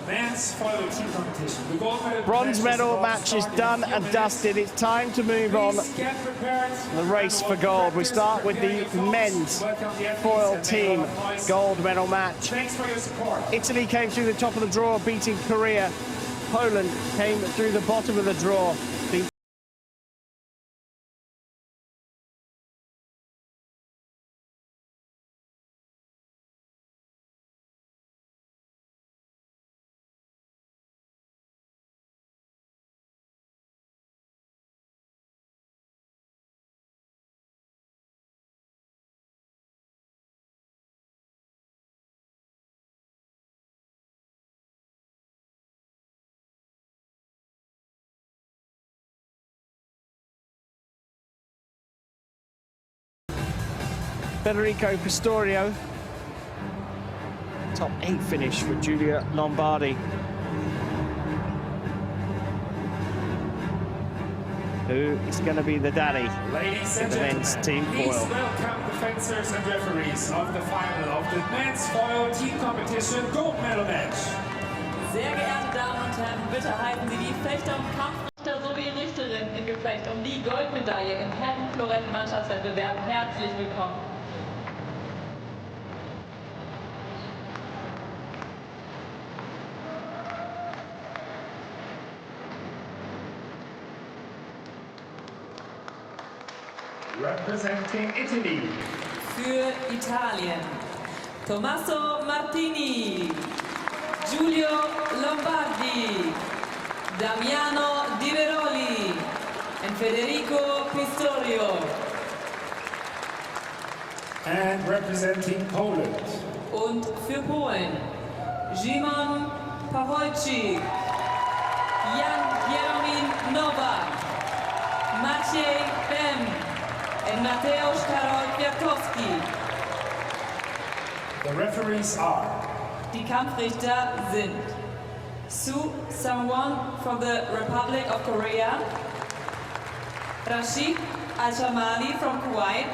men's foil team competition. The gold medal Bronze medal match is done and dusted. It's time to move on the race for gold. We start with the men's foil team gold medal match. Italy came through the top of the draw, beating Korea. Poland came through the bottom of the draw. Federico Pistorio, top 8 finish for Giulia Lombardi, who is going to be the daddy in the men's team foil. Please welcome the fencers and referees of the final of the men's foil team competition gold medal match. Sehr geehrte Damen und Herren, bitte halten Sie die Fechter und Kampfrichter sowie Richterinnen im Gefecht um die Goldmedaille im Herren-Florett-Mannschaftswettbewerb herzlich willkommen. Representing Italy. Für Italien, Tommaso Martini, Giulio Lombardi, Damiano Di Veroli, and Federico Pistorio. And representing Poland. Und für Polen, Szymon Pawolczyk, Jan Jeromin Nowak, Maciej Bem, and Mateusz Karol Kwiatkowski. The referees are Die Kampfrichter sind Su Sang-won from the Republic of Korea, Rashid Al-Shamali from Kuwait,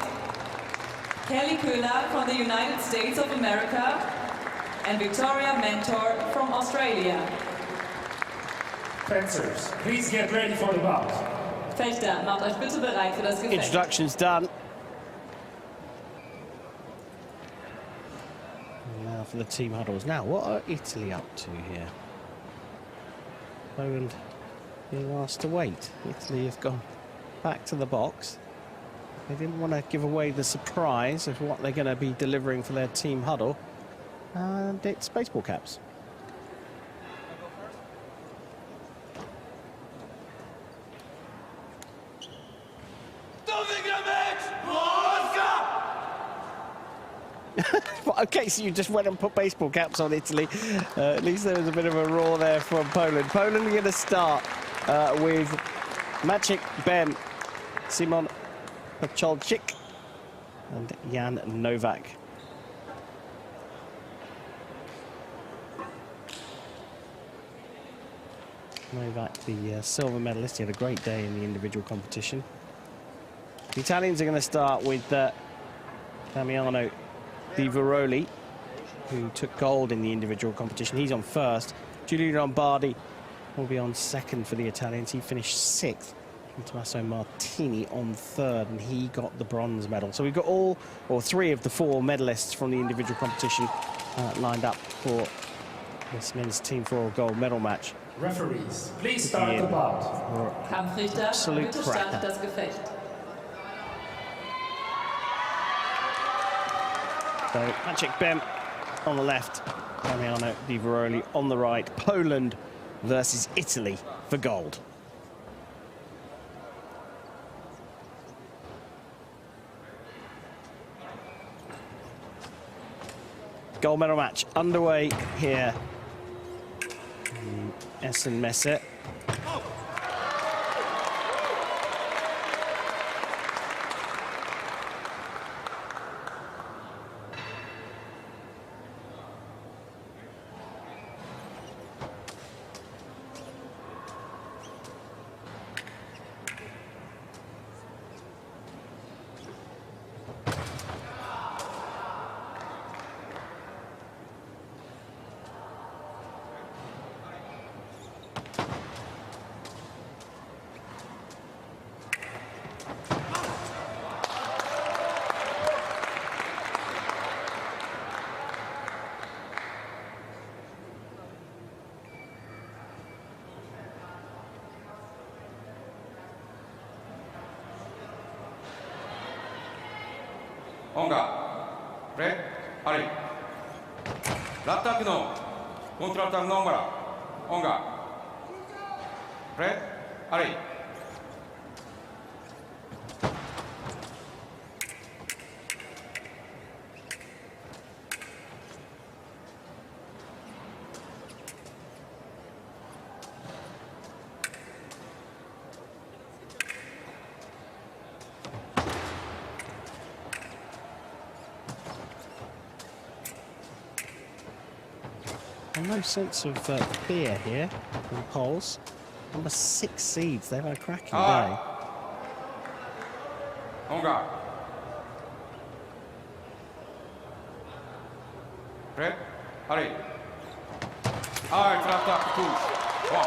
Kelly Köhler from the United States of America, and Victoria Mentor from Australia. fencers. Please get ready for the bout. Fechter, macht euch bitte bereit für das Gefecht. Introduction's done. Now for the team huddles. Now, what are Italy up to here? Poland being asked to wait. Italy have gone back to the box. They didn't want to give away the surprise of what they're going to be delivering for their team huddle. And it's baseball caps. Okay, so you just went and put baseball caps on Italy. At least there was a bit of a roar there from Poland. Poland are going to start with Maciej Bem, Szymon Pawolczyk, and Jan Nowak. Nowak, the silver medalist, he had a great day in the individual competition. The Italians are going to start with Damiano Di Veroli, who took gold in the individual competition. He's on first. Giulio Lombardi will be on second for the Italians. He finished sixth. And Tommaso Martini on third, and he got the bronze medal. So we've got all, or three of the four medalists from the individual competition lined up for this men's team foil gold medal match. Referees, please start the bout. Kampfrichter, bitte startet das Gefecht. So Maciej Bem on the left, Damiano Di Veroli on the right. Poland versus Italy for gold. Gold medal match underway here in Essen Messe. オンガプレーアリラッタックのコントラタックのオンガラオンガプレーアリNo sense of fear here from Poles. Number 6 seeds, they've had a cracking day. オンガプレーアリトラッタック2ワン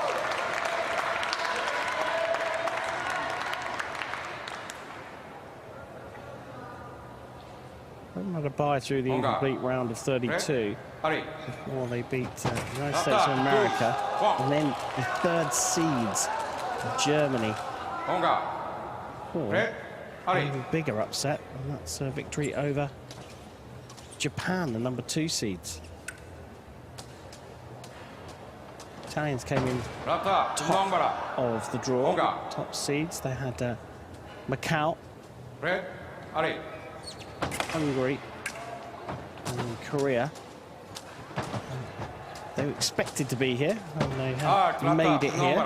Haven't had a bye through the incomplete round of 32 before they beat the United States of America, and then the 3rd seeds of Germany. Or an even bigger upset, and that's a victory over Japan, the number 2 seeds. Italians came in top of the draw, top seeds. They had Macau, Hungary, and Korea. They were expected to be here, and they have made it here.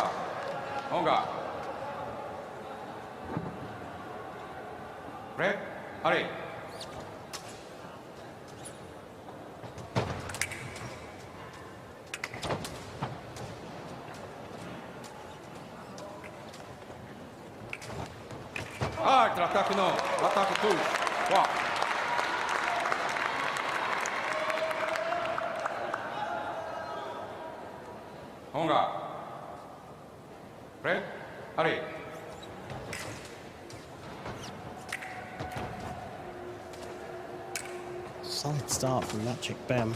Solid start from Maciek Bem.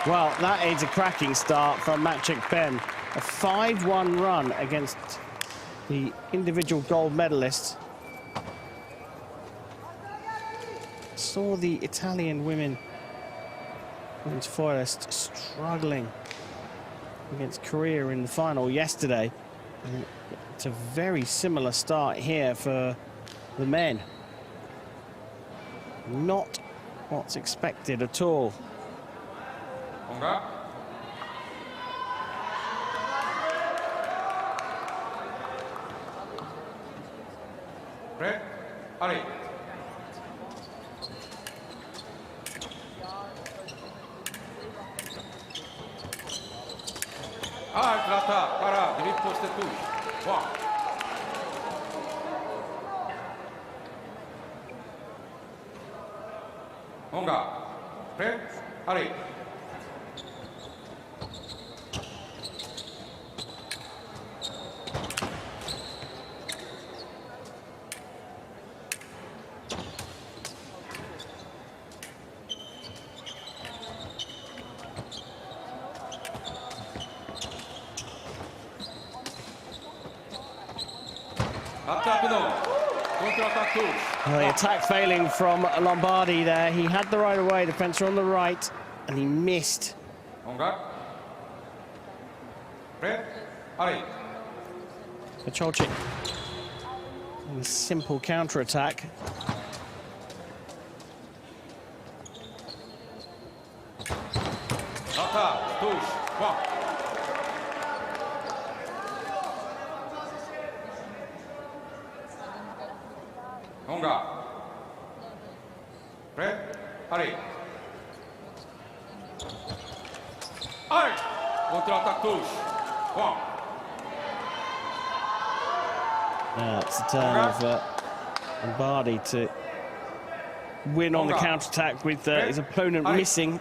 Well, that is a cracking start from Maciek Bem. A 5-1 run against the individual gold medalists. Saw the Italian women's foilists struggling against Korea in the final yesterday. And it's a very similar start here for the men. Not what's expected at all. The attack failing from Lombardi there. He had the right of way, defender on the right, and he missed. Pacholczyk in a simple counter-attack. Now it's the turn of Lombardi to win on the counter-attack with his opponent missing.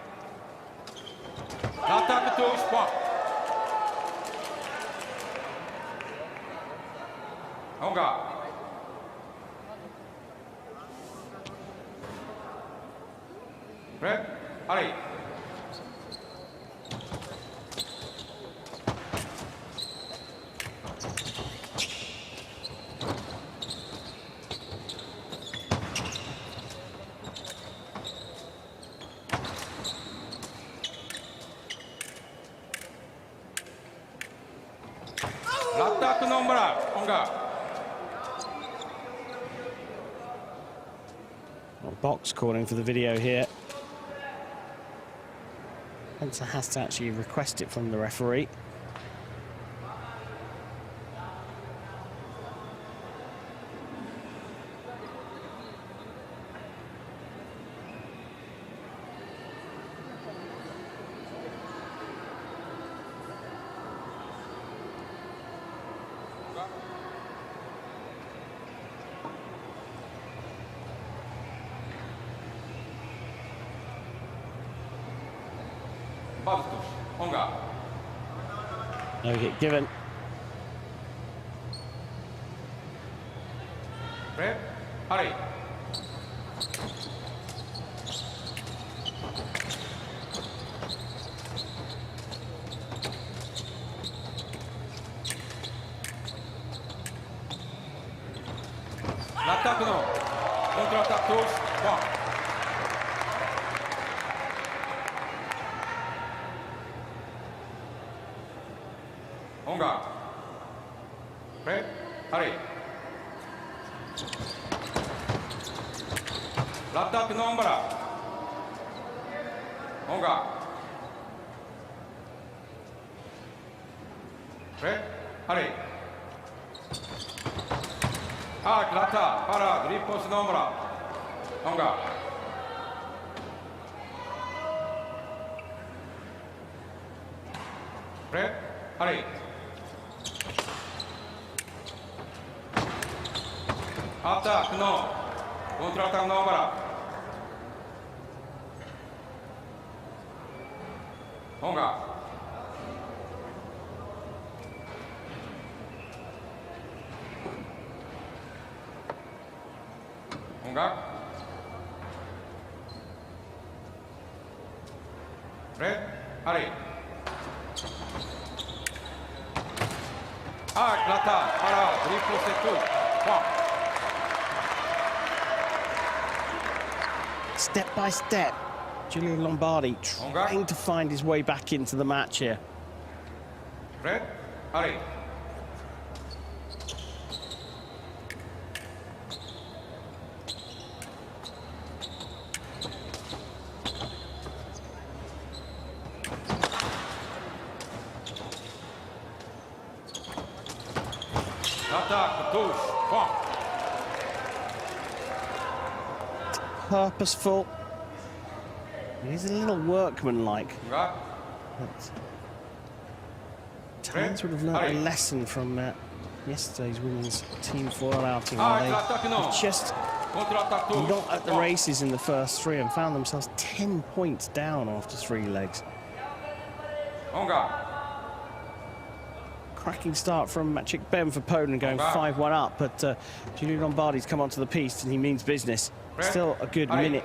Onga. Red, Ali. L'attaque nombra, Onga. Box calling for the video here. Spencer has to actually request it from the referee. Onga. No hit given. Red, Ali. L'attaque no. Contre-attaque touche. Bon. Onga. Red, Ali. L'attaque nombra. Onga. Red, Ali. L'attaque, parade, riposte nombra. Onga. Red, Ali. Attaque, no. Contre-attaque, no, voilà. Onga. Onga. Red, allez. L'attaque, voilà, riposte et tout. Bon. Step by step, Giulio Lombardi trying to find his way back into the match here. Red, allez. Attaque, touche, bon. Purposeful. He's a little workman-like. Italians would have learned a lesson from yesterday's women's team foil outing, where they just not at the races in the first three and found themselves 10 points down after 3 legs. Cracking start from Maciek Ben for Poland, going 5-1 up, but Giulio Lombardi's come onto the piste and he means business. Still a good minute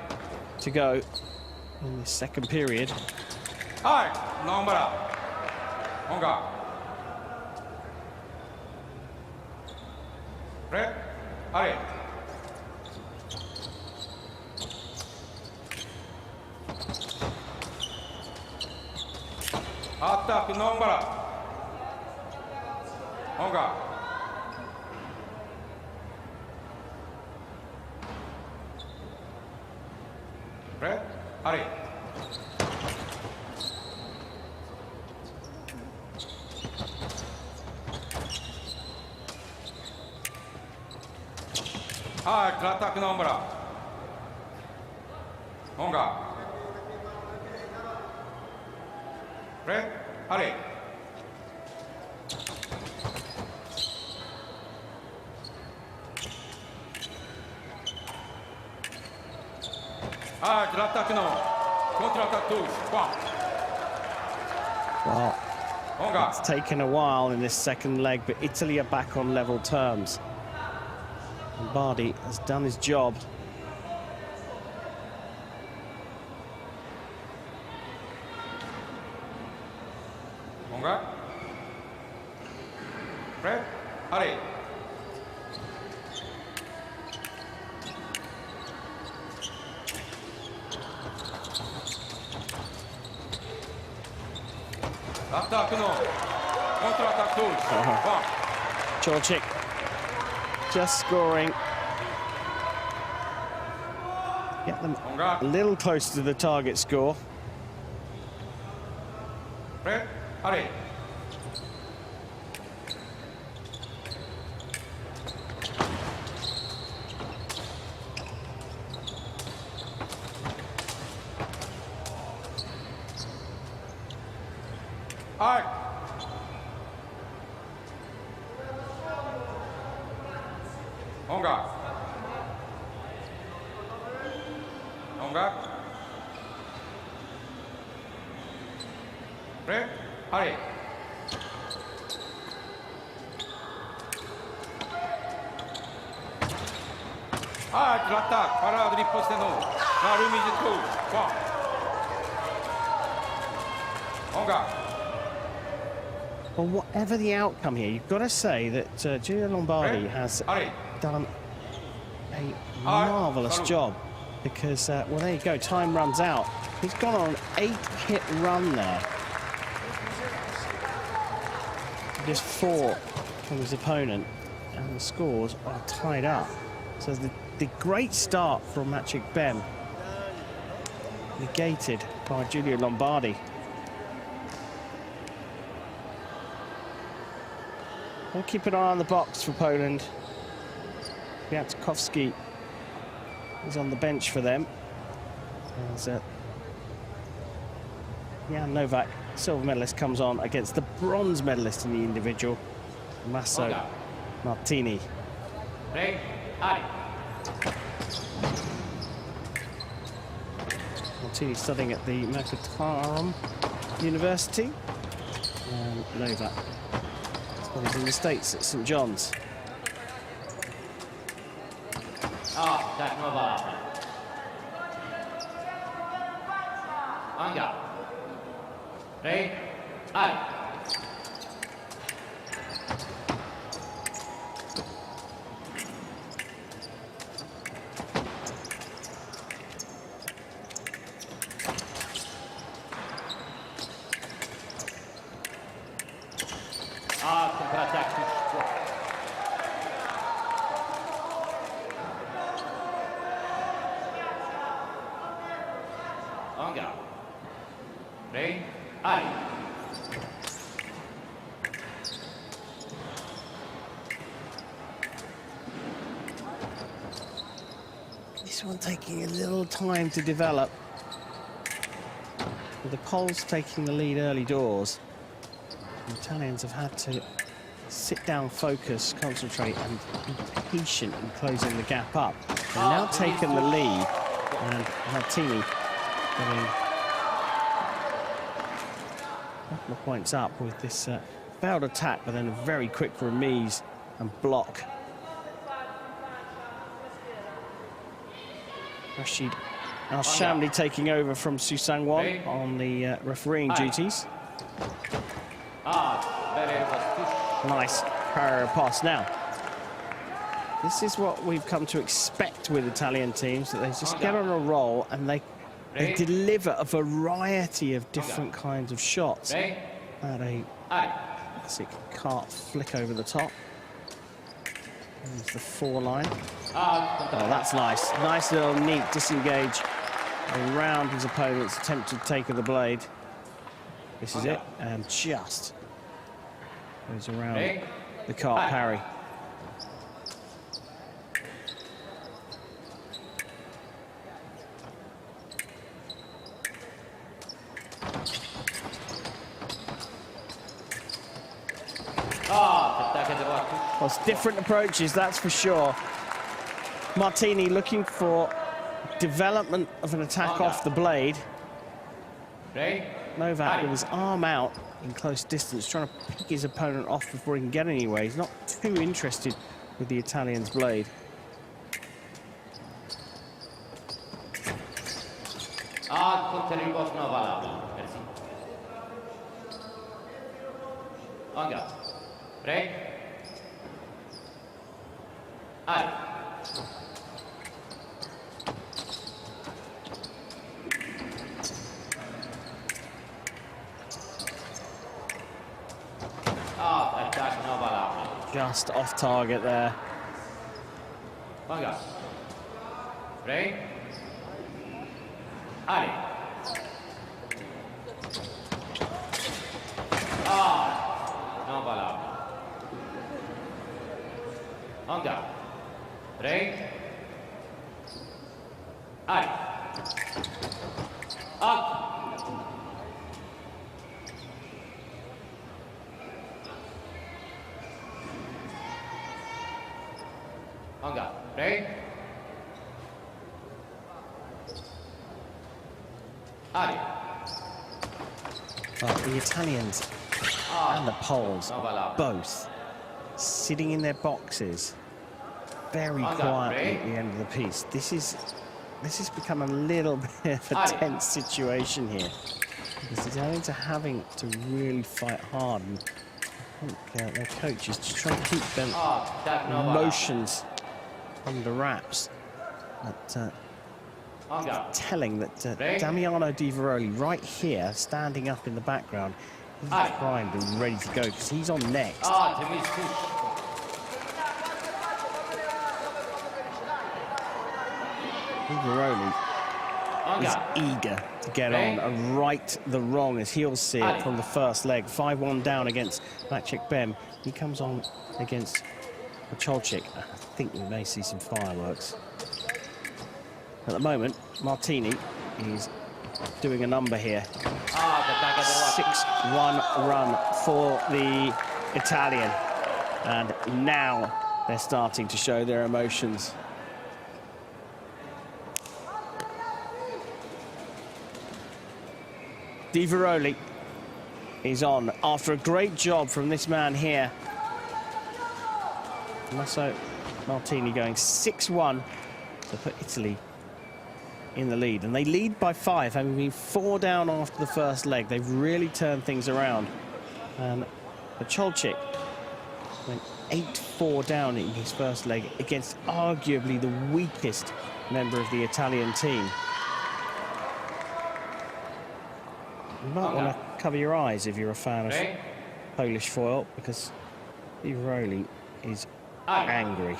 to go in this second period. Red, allez. Attaque, nombra. Onga. Red, allez. L'attaque nombra. Onga. Red, allez. L'attaque no. Contre-attaque touche. Well, it's taken a while in this second leg, but Italy are back on level terms. Lombardi has done his job. Onga. Red. Hurry. Attack no. Counter attack tools. Chorchik just scoring. Get them a little closer to the target score. Red. Hurry. Aye. Onga. Onga. Red. Hurry. Ah, l'attaque, parade riposte no. La remise de coup. Onga. Well, whatever the outcome here, you've got to say that Giulio Lombardi has done a marvellous job because, well, there you go, time runs out. He's gone on an 8-hit run there. Just 4 from his opponent, and the scores are tied up. So the great start from Maciek Bem negated by Giulio Lombardi. We'll keep an eye on the box for Poland. Kwiatkowski is on the bench for them. As Jan Novak, silver medalist, comes on against the bronze medalist in the individual, Masso Martini. Martini studying at the Mercatarum University. And Novak, well, he's in the States at St. John's. Attack Novak. Anga. Ready? Aye. Contre-attaque. Anga. Ready? Aye. This one taking a little time to develop, with the Poles taking the lead early doors. The Italians have had to sit down, focus, concentrate, and be patient in closing the gap up. They've now taken the lead, and Martini getting a couple of points up with this failed attack, but then a very quick remise and block. Rashid Al-Shamli taking over from Su Sang-won on the refereeing duties. Nice parallel pass. Now, this is what we've come to expect with Italian teams, that they just get on a roll and they deliver a variety of different kinds of shots. Had a classic cart flick over the top. There's the 4-line. Oh, that's nice. Nice little neat disengage around his opponent's attempted take of the blade. This is it, and just goes around the cart parry. Well, it's different approaches, that's for sure. Martini looking for development of an attack off the blade. Novak with his arm out in close distance, trying to pick his opponent off before he can get anywhere. He's not too interested with the Italian's blade. Ah, contributo non valable. Merci. En garde. Prêt? Allez. Ah, attack non valable. Just off target there. En garde. Prêt? Allez. Ah, non valable. En garde. Prêt? Allez. Up. En garde. Prêt? Allez. But the Italians and the Poles Non valable. both sitting in their boxes very quietly at the end of the piece. This has become a little bit of a tense situation here, because the Italians are having to really fight hard, and I think their coach is just trying to keep them Ah, attack non valable. emotions under wraps. But En garde. telling that Ready? Damiano Di Veroli right here, standing up in the background, he's Aye. primed and ready to go because he's on next. Ah, tu mises touche. Di Veroli En is garde. eager to get Ready? on and right the wrong, as he'll see it Aye. from the first leg. 5-1 down against Maciek Bem. He comes on against Pocholczyk. I think we may see some fireworks. At the moment, Martini is doing a number here. Ah, attaque à droite. 6-1 run for the Italian. And now they're starting to show their emotions. Di Veroli is on after a great job from this man here. Masso Martini going 6-1 to put Italy in the lead, and they lead by 5, having been 4 down after the first leg. They've really turned things around, and Pocholczyk went 8-4 down in his first leg against arguably the weakest member of the Italian team. You might want to cover your eyes if you're a fan of Ready? Polish foil, because Di Veroli is Aye. angry.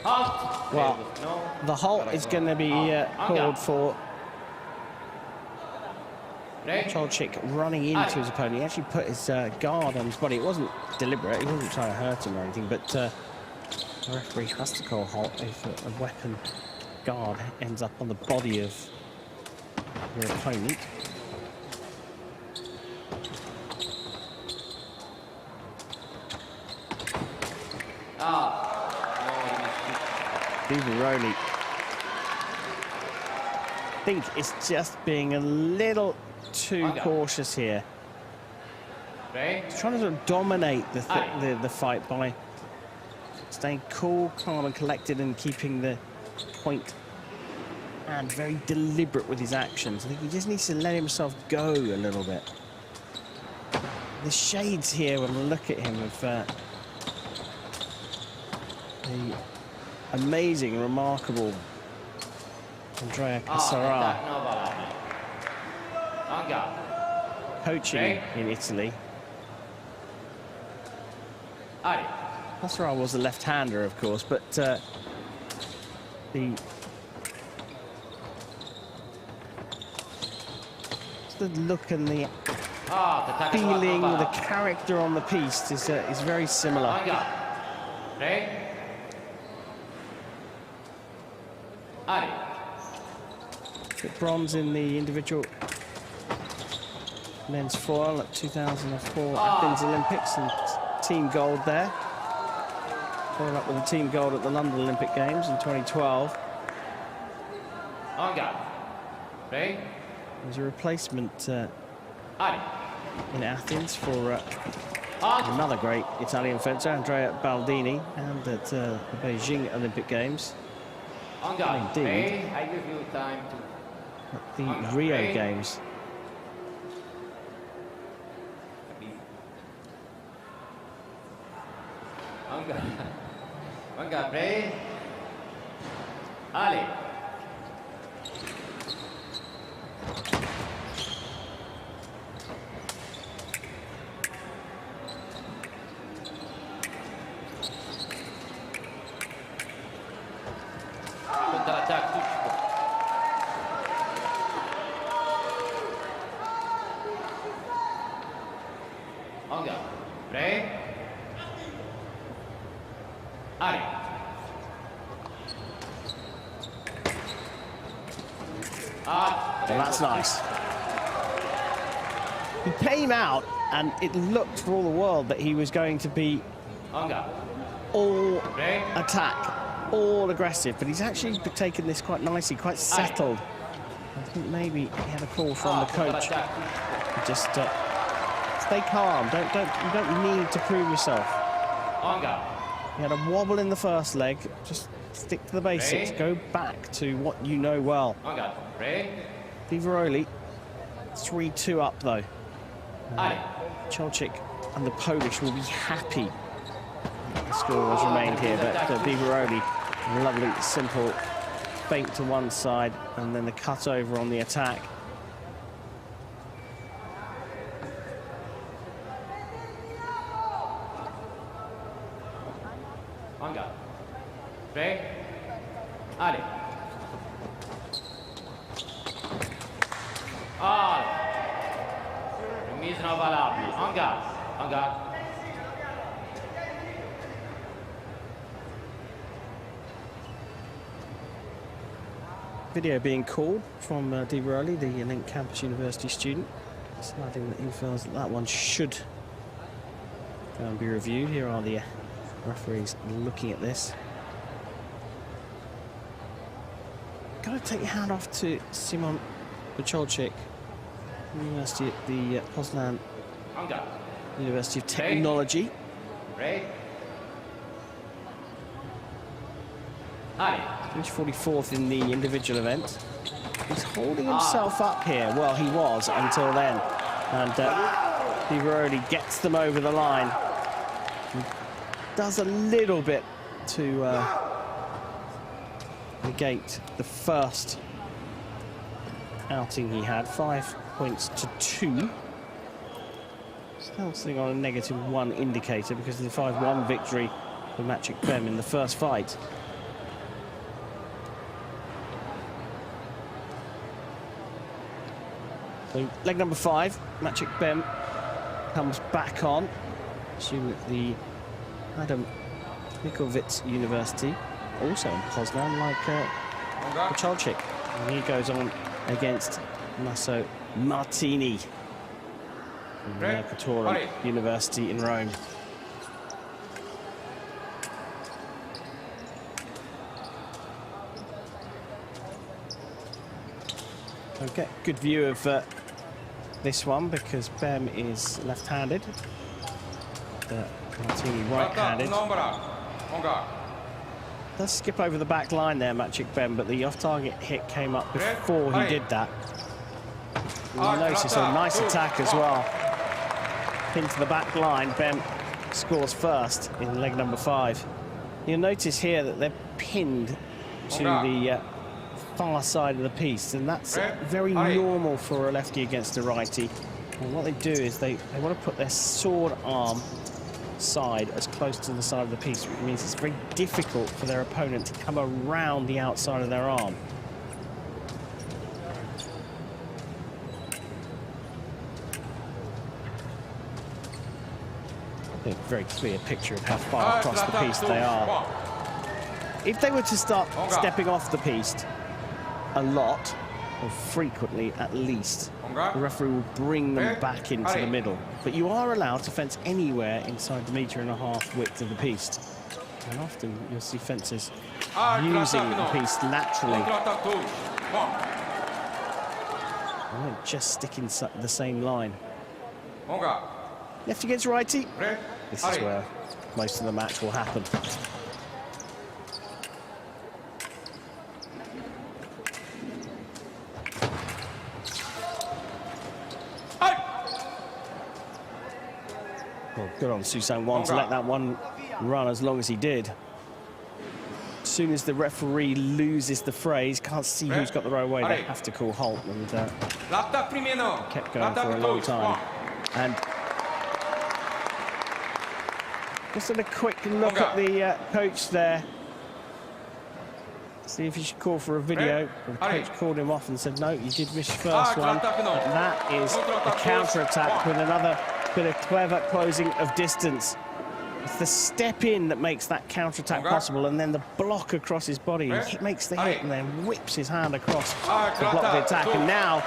Halt. Well, No. the halt is going to be called for Ready? Pocholczyk running into his opponent. He actually put his guard on his body. It wasn't deliberate. He wasn't trying to hurt him or anything, but the referee has to call halt if a weapon guard ends up on the body of your opponent. Ah. Di Veroli, I think it's just being a little too cautious here. Ready? He's trying to sort of dominate the fight by staying cool, calm and collected and keeping the point and very deliberate with his actions. I think he just needs to let himself go a little bit. The shades here, when I look at him, of the amazing, remarkable Andrea Ah, Cassara, attaque non valable. En garde. coaching Ready? in Italy. Allez. Cassara was a left-hander, of course, but the look and the Ah, attaque à droite non feeling, the valable. character on the piece is very similar. En garde. Ready? Allez. Bronze in the individual men's foil at 2004 Athens Olympics and team gold there. Followed up with a team gold at the London Olympic Games in 2012. Onga. Break. There's a replacement Ali. in Athens for another great Italian fencer, Andrea Baldini, and at the Beijing Olympic Games. Onga. Indeed. Break. I give you time to. At the Onga. Rio Break. Games. Onga. Onga. Break. Ali. Counterattaque touche. Onga. Break. Ali. Well, that's nice. He came out, and it looked for all the world that he was going to be Onga. all Break. attack, all aggressive, but he's actually taken this quite nicely, quite settled. I think maybe he had a call from the coach. Counterattaque. Just stay calm. You don't need to prove yourself. Onga. He had a wobble in the first leg. Just stick to the basics. Ready? Go back to what you know well. Onga. Break. Vivaroli, 3-2 up though. Ali. Cholchik and the Polish will be happy the score has remained here, but Vivaroli, lovely, simple feint to one side and then the cut over on the attack. Onga. Break. Ali. Remise non valable. Onga. Onga. Video being called from Vivaroli, the Link Campus University student, deciding that he feels that that one should go and be reviewed. Here are the referees looking at this. Got to take your hand off to Simon Bucholczyk, University at the Poznan Onga. University of Technology. Break. Ali. Finished 44th in the individual event. He's holding himself up here. Well, he was until then. And Vivaroli gets them over the line. He does a little bit to negate the first outing he had. 5 points to 2. Still sitting on a -1 indicator because of the 5-1 victory for Maciek Bem in the first fight. So leg number 5, Maciek Bem comes back on. Assume that the Adam Mickiewicz University, also in Poznan, like Bucholczyk. And he goes on against Masso Martini from the Mercatorum University in Rome. I'll get a good view of this one because Bem is left-handed, Martini right-handed. Does skip over the back line there, Maciek Bem, but the off-target hit came up before he did that. And you notice a nice attack as well. Pin to the back line, Bem scores first in leg number 5. You'll notice here that they're pinned to the far side of the piece, and that's very normal for a lefty against a righty. And what they do is they want to put their sword arm side as close to the side of the piece, which means it's very difficult for their opponent to come around the outside of their arm. A very clear picture of how far across the piece they are. If they were to start stepping off the piece a lot, or frequently at least, Onga. the referee will bring them Red. back into the Aye. middle. But you are allowed to fence anywhere inside the 1.5 metre width of the piste. And often you'll see fencers using the piste laterally. They won't just stick in the same line. Lefty against righty. This is where most of the match will happen. Well, good on Susan Wan to let that one run as long as he did. As soon as the referee loses the phrase, can't see who's got the right way, they have to call halt, and kept going for a long time. And just had a quick look at the coach there. See if he should call for a video. The coach called him off and said, no, you did miss your first one. But that is a counter-attack with another bit of clever closing of distance. It's the step in that makes that counter-attack possible, and then the block across his body. He makes the hit and then whips his hand across to block the attack. And now,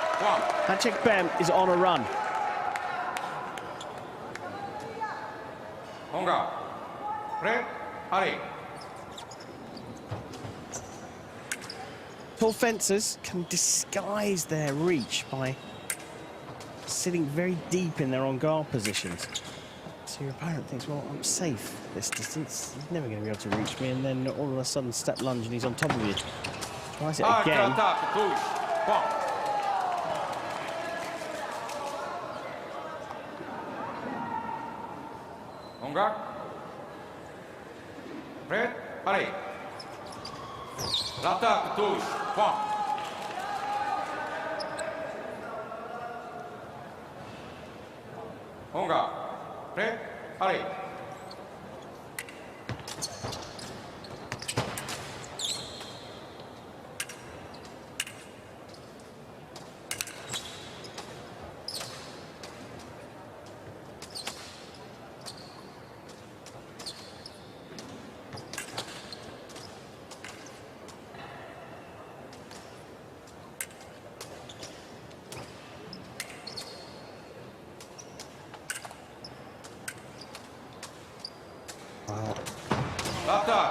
Maciek Bem is on a run. Tall fencers can disguise their reach by sitting very deep in their on-guard positions. So your opponent thinks, well, I'm safe this distance. He's never going to be able to reach me. And then all of a sudden, step lunge and he's on top of you. Tries it again.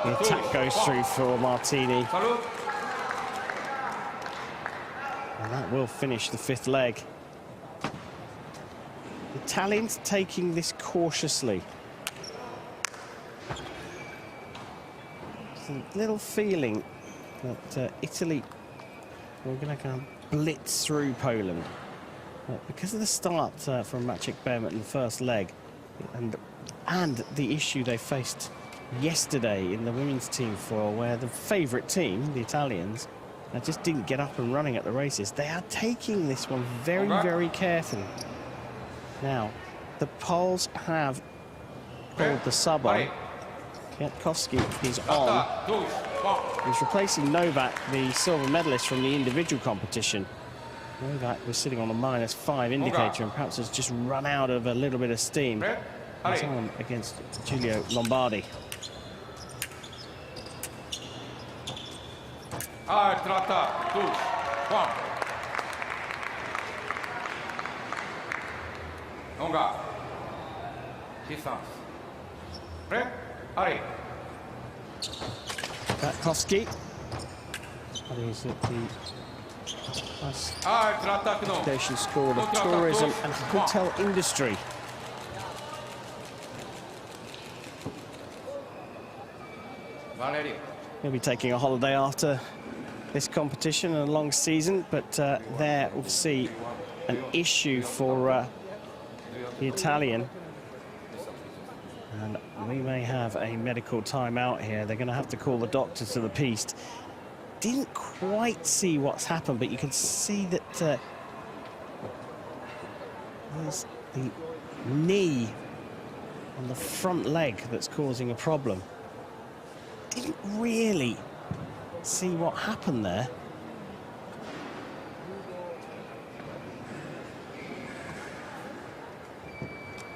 The attack goes through for Martini. And that will finish the 5th leg. The Italians taking this cautiously. There's a little feeling that Italy were going to kind of blitz through Poland. But because of the start from Maciek Bem in the first leg, and the issue they faced yesterday in the women's team foil, where the favourite team, the Italians, just didn't get up and running at the races. They are taking this one very, very carefully. Now, the Poles have called the sub on. Kwiatkowski is on. He's replacing Novak, the silver medalist from the individual competition. Novak was sitting on a -5 indicator and perhaps has just run out of a little bit of steam. He's on against Giulio Lombardi. Kwiatkowski. He's at the station school of tourism and hotel industry. He'll be taking a holiday after this competition and a long season, but there we'll see an issue for the Italian. And we may have a medical timeout here. They're going to have to call the doctor to the piste. Didn't quite see what's happened, but you can see that there's the knee on the front leg that's causing a problem. Didn't really see what happened there.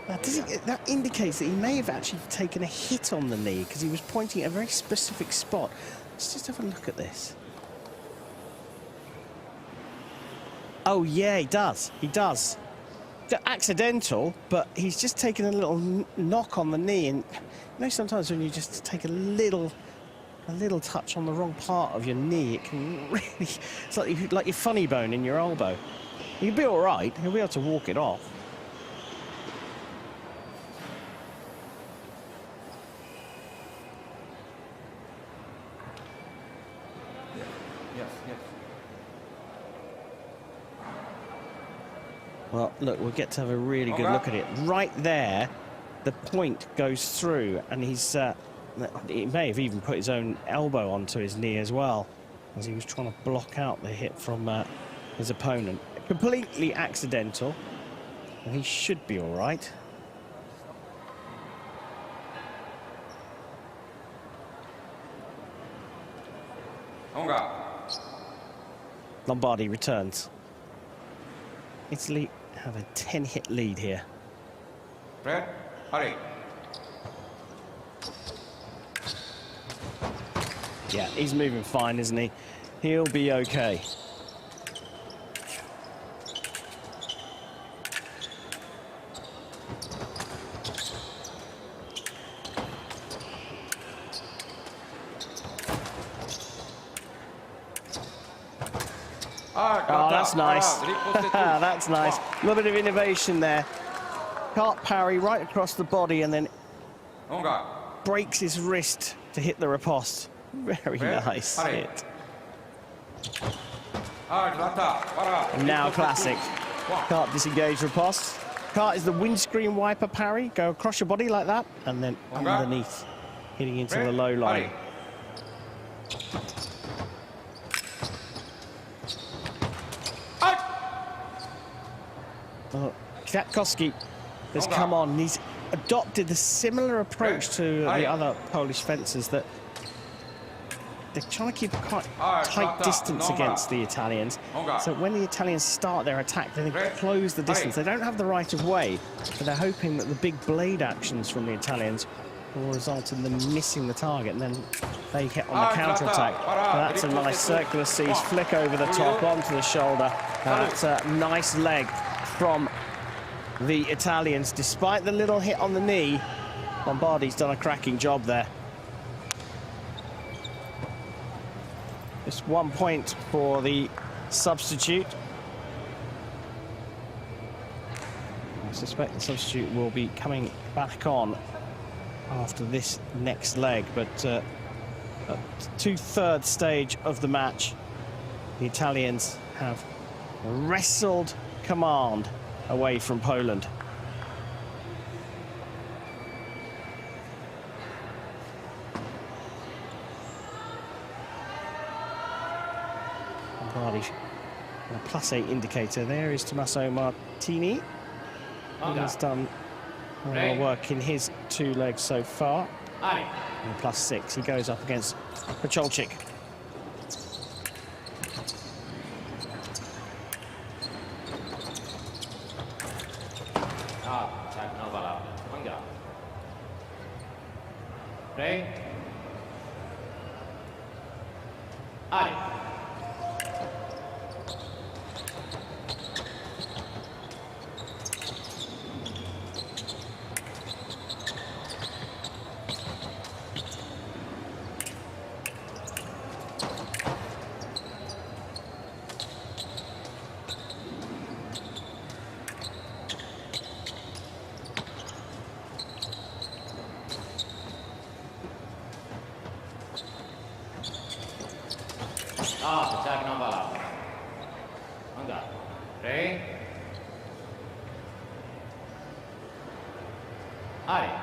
That indicates that he may have actually taken a hit on the knee, because he was pointing at a very specific spot. Let's just have a look at this. Oh, yeah, he does. He does. Accidental, but he's just taken a little knock on the knee. And you know, sometimes when you just take a little touch on the wrong part of your knee, it can really... It's like your funny bone in your elbow. He'll be all right. He'll be able to walk it off. Yes. Well, look, we'll get to have a really good look at it. Right there, the point goes through, and he's... he may have even put his own elbow onto his knee as well, as he was trying to block out the hit from his opponent. Completely accidental, and he should be all right. Lombardi returns. Italy have a 10-hit lead here. Red, hurry. Yeah, he's moving fine, isn't he? He'll be okay. Oh, that's nice. That's nice. A little bit of innovation there. Can't parry right across the body and then breaks his wrist to hit the riposte. Very nice hit. And now classic. Can't disengage riposte. Cart is the windscreen wiper parry. Go across your body like that and then underneath, hitting into the low line. Kwiatkowski has come on. He's adopted a similar approach to the other Polish fencers, that they're trying to keep a quite tight distance against the Italians. So when the Italians start their attack, they close the distance. They don't have the right of way, but they're hoping that the big blade actions from the Italians will result in them missing the target, and then they hit on the counter-attack. That's a nice circular C's flick over the top onto the shoulder. That's a nice leg from the Italians. Despite the little hit on the knee, Lombardi's done a cracking job there. Just 1 point for the substitute. I suspect the substitute will be coming back on after this next leg, but at two-thirds stage of the match, the Italians have wrestled command away from Poland. Lombardi, a +8 indicator. There is Tommaso Martini. He's done work in his 2 legs so far. And +6. He goes up against Pacholczyk. Attack non valable. Andate. 3. Aria.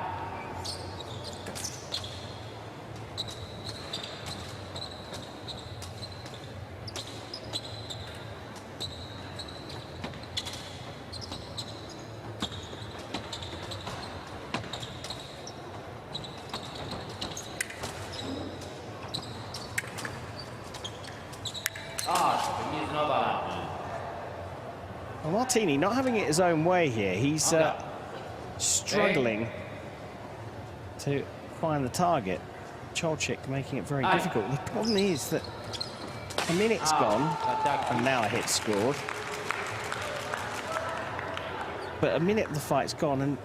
Well, Martini not having it his own way here. He's struggling to find the target. Pacholczyk making it very difficult. The problem is that a minute's gone, and now a hit scored. but a minute the fight's gone, and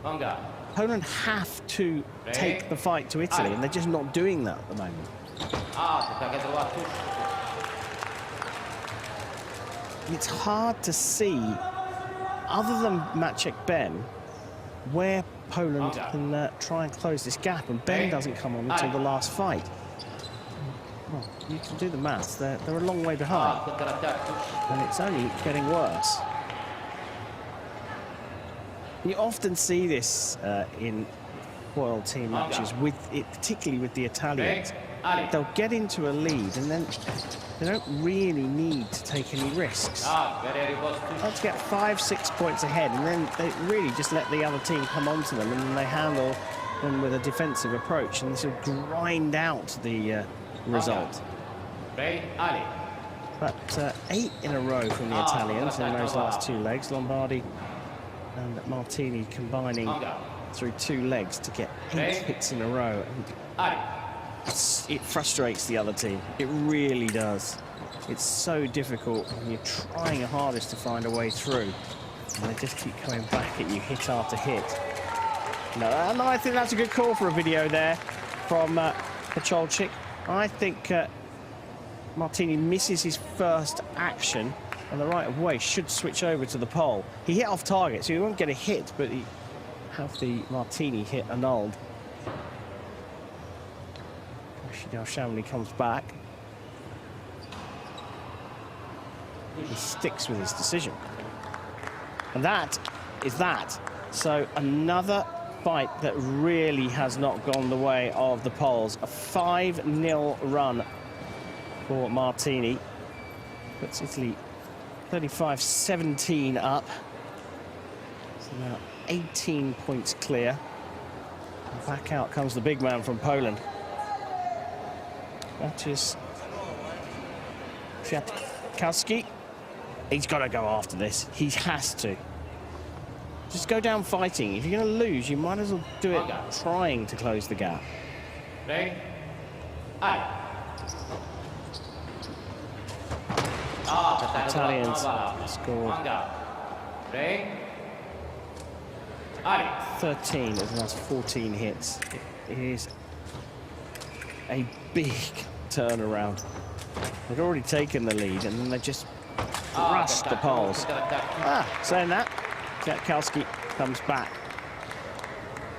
Onga. Poland have to take the fight to Italy, and they're just not doing that at the moment. Perché trova tutto. It's hard to see, other than Maciek Ben, where Poland can try and close this gap, and Ben doesn't come on until the last fight. Well, you can do the maths. They're a long way behind, and it's only getting worse. You often see this in foil team matches, particularly with the Italians. They'll get into a lead, and then they don't really need to take any risks. Let's get 5-6 points ahead, and then they really just let the other team come onto them, and then they handle them with a defensive approach, and sort of grind out the result. But 8 in a row from the Italians in those last 2 legs. Lombardi and Martini combining through 2 legs to get 8 hits in a row. And it frustrates the other team. It really does. It's so difficult when you're trying your hardest to find a way through, and they just keep coming back at you hit after hit. No, I think that's a good call for a video there from Pacholczyk. I think Martini misses his first action, and the right of way should switch over to the pole. He hit off target, so he won't get a hit, but he have the Martini hit annulled. Shamley comes back. He sticks with his decision. And that is that. So another fight that really has not gone the way of the Poles. A 5-0 run for Martini. Puts Italy 35-17 up. So now 18 points clear. And back out comes the big man from Poland. That is Kwiatkowski. He's got to go after this. He has to. Just go down fighting. If you're going to lose, you might as well do it trying to close the gap. Italians scored 13 of the last 14 hits. It is a big turnaround. They'd already taken the lead, and then they just crushed the Poles. Saying that, Kwiatkowski comes back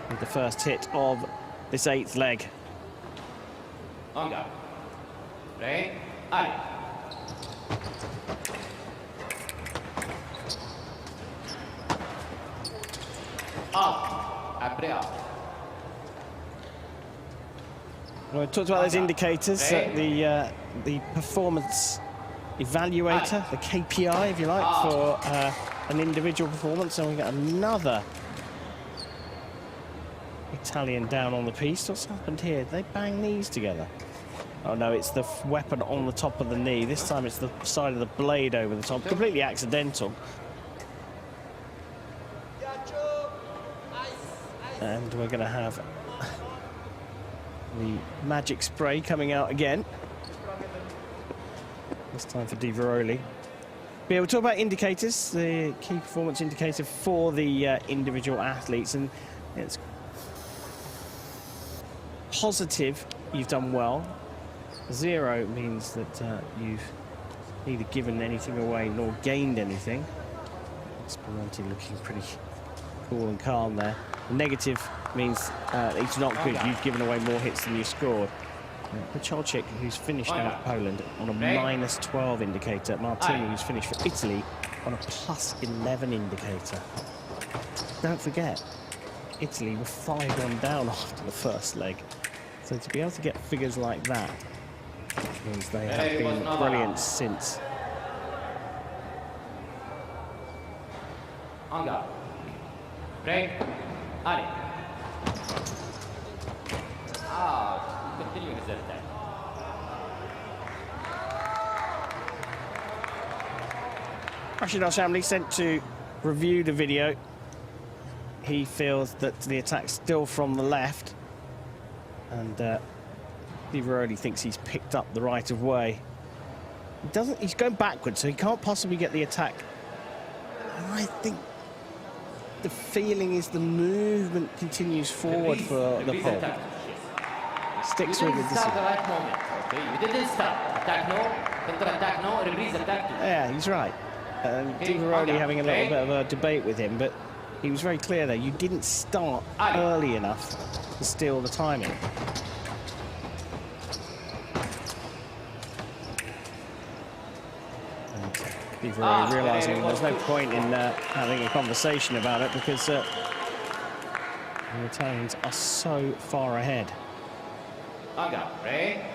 with the first hit of this 8th leg. Well, we talked about those indicators, the performance evaluator, the KPI, if you like, for an individual performance, and we got another Italian down on the piece. What's happened here? They bang knees together. Oh no, it's the weapon on the top of the knee. This time it's the side of the blade over the top. Completely accidental. And we're going to have the magic spray coming out again. This time for Di Veroli. But yeah, we'll talk about indicators, the key performance indicator for the individual athletes, and it's positive, you've done well. 0 means that you've neither given anything away nor gained anything. Spallanti looking pretty cool and calm there. Negative means it's not good. You've given away more hits than you scored. Pacholczyk, who's finished out Poland on a -12 indicator. Martini, who's finished for Italy on a +11 indicator. Don't forget, Italy were 5-1 down after the first leg. So to be able to get figures like that means they have been brilliant since. Anga. Break. Ali. Continue his attack. Rashid Al-Shamli sent to review the video. He feels that the attack's still from the left, and Di Veroli thinks he's picked up the right of way. He doesn't. He's going backwards, so he can't possibly get the attack. And I think the feeling is the movement continues forward for the pole. Sticks You with the didn't start the decision. right moment. Okay, you didn't start. Attack no, counter-attack no, reprise attack too. Yeah, he's right. Okay, Diveroli having a little okay. bit of a debate with him, but he was very clear there. You didn't start early enough to steal the timing. Diveroli realising there's no point in having a conversation about it because the Italians are so far ahead. Anga, Ray,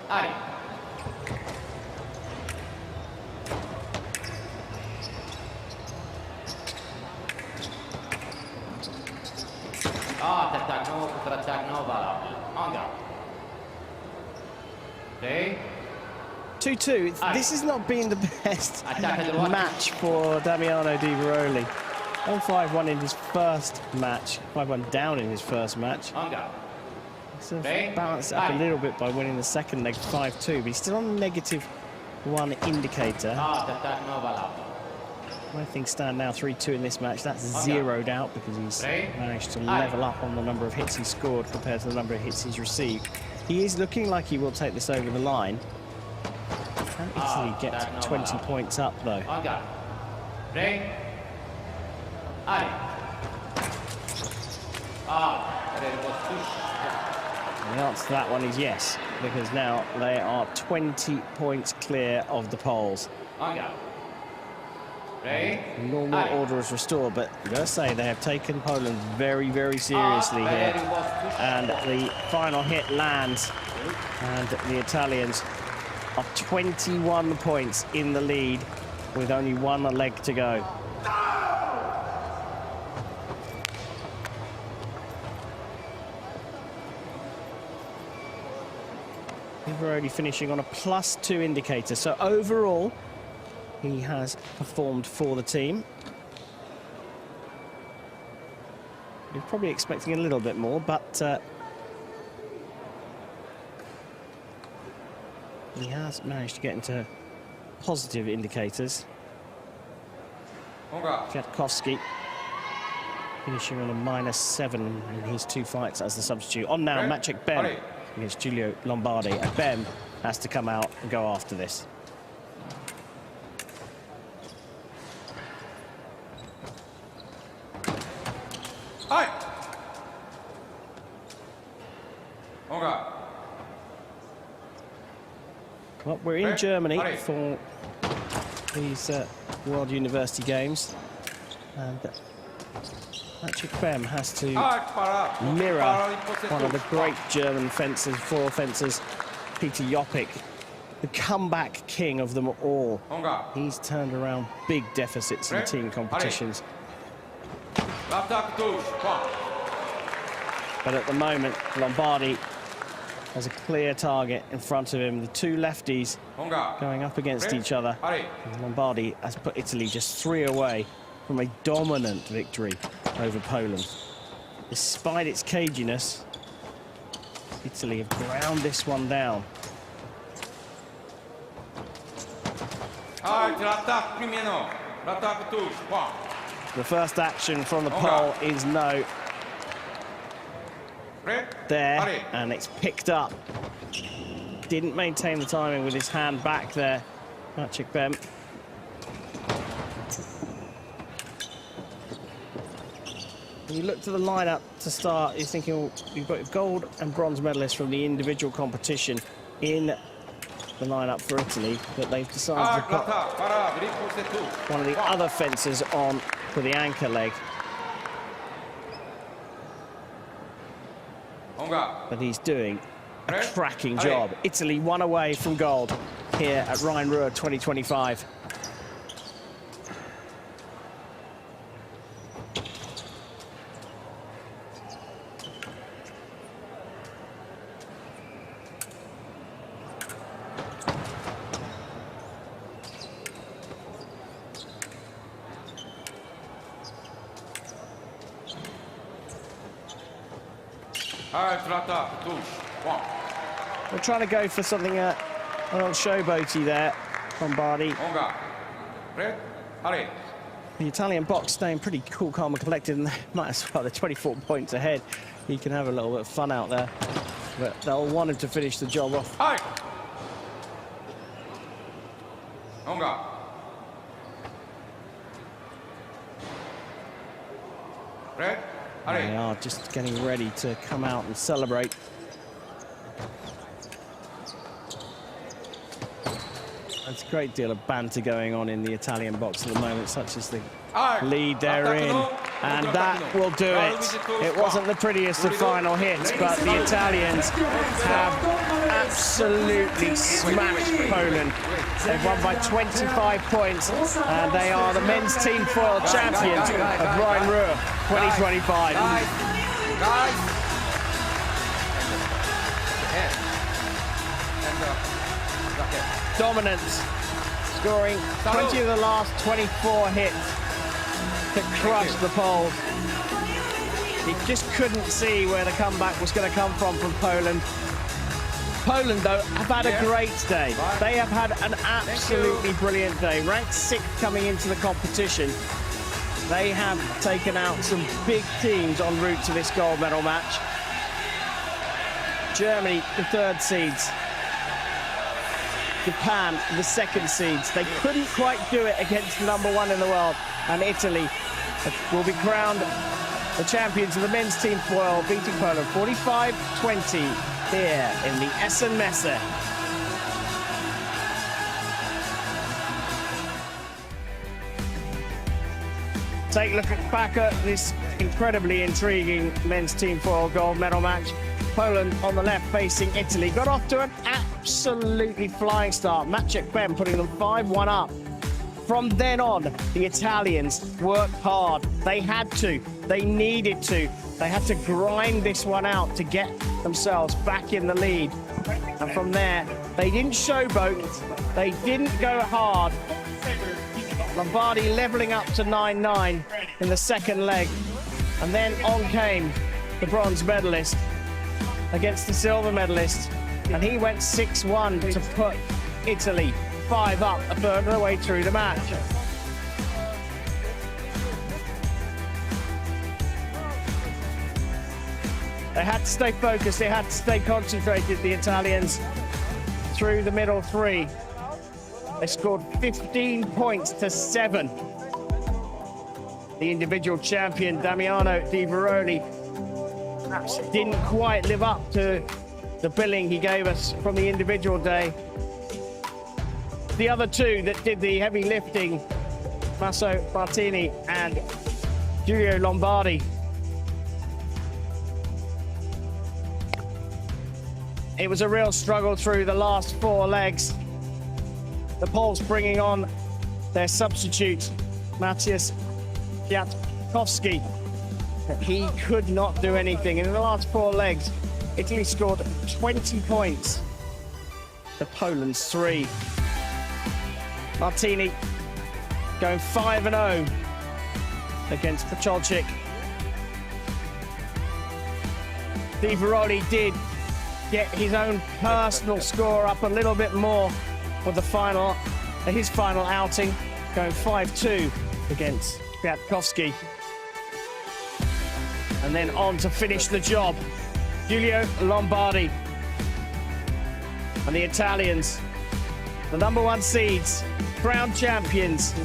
Ali. Attack no, counter-attack no, valable. Anga. Okay. 2-2. This has not been the best match for Damiano Diveroli. 5-1 in his first match, 5-1 down in his first match. Anga. So balanced up a little bit by winning the second leg 5-2, but he's still on -1 indicator. Attack no, valable. Where things stand now, 3-2 in this match, that's zeroed out because he's managed to level up on the number of hits he scored compared to the number of hits he's received. He is looking like he will take this over the line. Can Italy get 20 points up though? Anga. Ray. Ali. There was push. And the answer to that one is yes, because now they are 20 points clear of the poles. Anga. Ray. Normal order is restored, but I've got to say they have taken Poland very, very seriously here. And the final hit lands, and the Italians are 21 points in the lead with only one leg to go. We're already finishing on a +2 indicator, so overall he has performed for the team. You're probably expecting a little bit more, but he has managed to get into positive indicators. Kwiatkowski finishing on a -7 in his 2 fights as the substitute. On now, Maciek Bem against Giulio Lombardi, and Bem has to come out and go after this. Hi. Well, we're in Germany for these World University Games, and Maciek Bem has to mirror one of the great German fencers, foil fencers, Peter Jopik, the comeback king of them all. He's turned around big deficits in team competitions. But at the moment, Lombardi has a clear target in front of him. The two lefties going up against each other. And Lombardi has put Italy just 3 away from a dominant victory over Poland. Despite its caginess, Italy have ground this one down. The first action from the pole is no. There, and it's picked up. Didn't maintain the timing with his hand back there, Maciek Bem. When you look to the lineup to start, you're thinking, well, you've got gold and bronze medalists from the individual competition in the lineup for Italy, but they've decided to put one of the other fencers on for the anchor leg. But he's doing a cracking job. Italy 1 away from gold here at Rhein-Ruhr 2025. We're trying to go for something a little showboaty there, Lombardi. The Italian box staying pretty cool, calm and collected, and they might as well. They're 24 points ahead. He can have a little bit of fun out there, but they'll want him to finish the job off. Hi. Onga. Red. They are just getting ready to come out and celebrate. There's a great deal of banter going on in the Italian box at the moment, such as the lead they're in, and that will do it. It wasn't the prettiest of final hits, but the Italians have absolutely smashed Poland. They've won by 25 points, and they are the men's team foil champions of Rhine-Ruhr 2025. Guys. Dominance, scoring 20 of the last 24 hits to crush the Poles. He just couldn't see where the comeback was going to come from Poland. Poland, though, have had a great day. They have had an absolutely brilliant day. Ranked 6th coming into the competition. They have taken out some big teams en route to this gold medal match. Germany, the 3rd seeds. Japan, the 2nd seeds. They couldn't quite do it against the #1 in the world. And Italy will be crowned the champions of the men's team foil, beating Poland 45-20 here in the Essen Messe. Take a look back at this incredibly intriguing men's team foil gold medal match. Poland on the left facing Italy. Got off to an absolutely flying start. Maciek Ben putting them 5-1 up. From then on, the Italians worked hard. They had to. They needed to. They had to grind this one out to get themselves back in the lead. And from there, they didn't showboat. They didn't go hard. Lombardi levelling up to 9-9 in the 2nd leg. And then on came the bronze medalist against the silver medalist, and he went 6-1 to put Italy 5 up a third of the way through the match. They had to stay focused, they had to stay concentrated, the Italians, through the middle 3. They scored 15 points to 7. The individual champion, Damiano Di Veroli, didn't quite live up to the billing he gave us from the individual day. The other two that did the heavy lifting, Masso Martini and Giulio Lombardi, it was a real struggle through the last 4 legs. The Poles bringing on their substitute, Maciej Kwiatkowski. He could not do anything. And in the last 4 legs, Italy scored 20 points to Poland's 3. Martini going 5-0 against Pacholczyk. Di Veroli did get his own personal score up a little bit more with his final outing, going 5-2 against Kwiatkowski. And then on to finish the job, Giulio Lombardi. And the Italians, the #1 seeds, crowned champions.